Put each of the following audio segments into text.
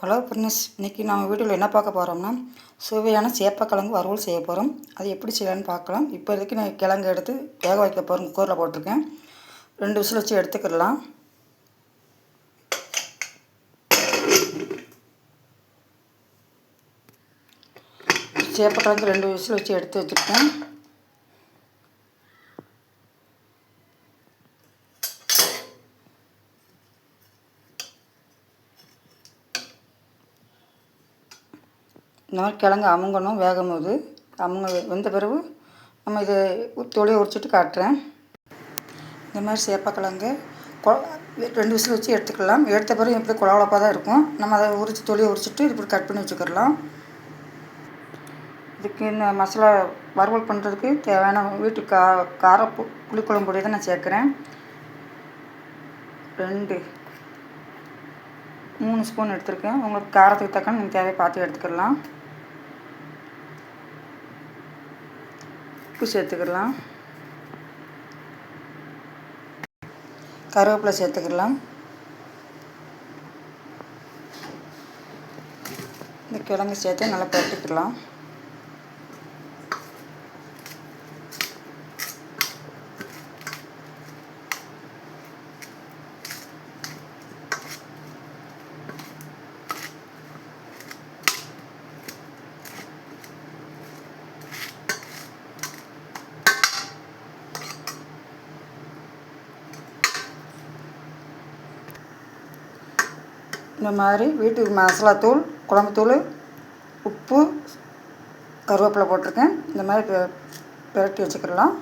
Hello friends, இன்றைக்கி நம்ம வீடியோவில் என்ன பார்க்க போகிறோம்னா சுவையான சேப்பக்கிழங்கு வறுவல் செய்ய போகிறோம். அது எப்படி செய்யலான்னு பார்க்கலாம். இப்போதைக்கு நான் கிழங்கு எடுத்து வேக வைக்க போகிறேன். குக்கரில் போட்டிருக்கேன். 2 விசில் வச்சு எடுத்துக்கிடலாம். சேப்பக்கிழங்கு 2 விசில் வச்சு எடுத்து வச்சுருக்கேன். இந்த மாதிரி கிழங்கு அமுங்கணும். வேகும் போது வெந்த பிறகு நம்ம இதை தொலியை உரிச்சிட்டு காட்டுறேன். இந்த மாதிரி சேப்பக்கிழங்கு 2 விசில் வச்சு எடுத்துக்கலாம். எடுத்த பிறகு எப்படி குழகுழப்பாக தான் இருக்கும். நம்ம அதை தொலியை உரிச்சிட்டு இப்படி கட் பண்ணி வச்சுக்கிடலாம். இதுக்கு இந்த மசாலா வறுவல் பண்ணுறதுக்கு தேவையான வீட்டு கார புளிக்குழம்பு பொடி தான் நான் சேர்க்குறேன். 3 ஸ்பூன் எடுத்துருக்கேன். உங்களுக்கு காரத்துக்கு தக்கன நீங்கள் தேவையை பார்த்து எடுத்துக்கிடலாம். உப்பு சேர்த்துக்கிடலாம். கருவேப்பிலை சேர்த்துக்கிடலாம். இந்த கிழங்கு சேர்த்து நல்லா பரட்டிக்கலாம். இந்த மாதிரி வீட்டுக்கு மசாலாத்தூள், குழம்புத்தூள், உப்பு, கருவேப்பிலை போட்டிருக்கேன். இந்த மாதிரி பிரட்டி வச்சுக்கிடலாம்.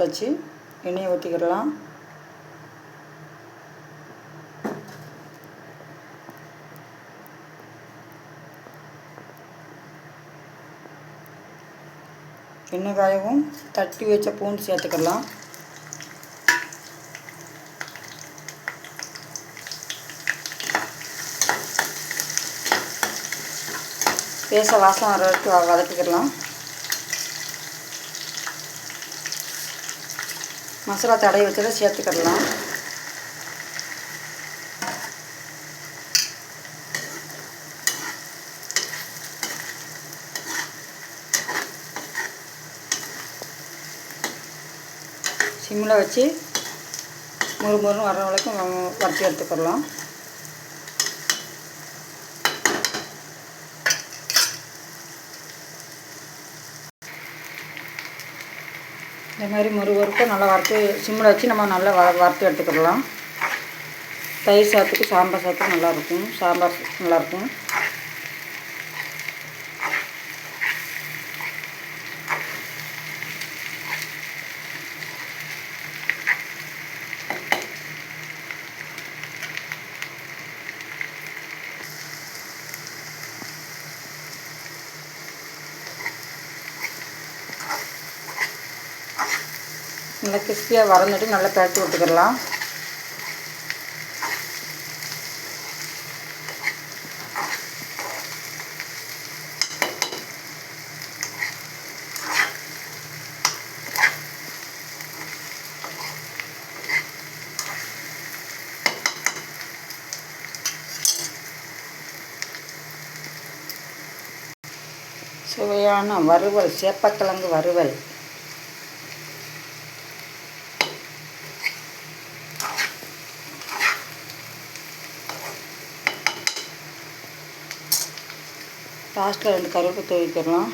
வச்சு எண்ணெயை ஊற்றிக்கிடலாம். எண்ணெய் காயவும் தட்டி வச்ச பூண்டு சேர்த்துக்கிடலாம். வாசம் வர வரைக்கும் வதக்கிக்கிடலாம். மசாலா தடவி வச்சதை சேர்த்துக்கிடலாம். சிம்மில் வச்சு முறுமுறுன்னு வர வரைக்கும் வறுத்து எடுத்துக்கிடலாம். இந்த மாதிரி முறுவறுக்கும் நல்லா வறுத்து சிம்மில் வச்சு நம்ம நல்லா வறுத்து எடுத்துக்கிடலாம். தயிர் சாதத்துக்கு, சாம்பார் சாதத்துக்கு நல்லாயிருக்கும். சாம்பார் நல்லாயிருக்கும். நல்லா கிறிஸ்பியாக வறந்துட்டு நல்லா பரட்டி விட்டுக்கிடலாம். சுவையான வறுவல், சேப்பக்கிழங்கு வறுவல். லாஸ்ட்டில் 2 கருவேப்பிலை தூவிக்கிடலாம்.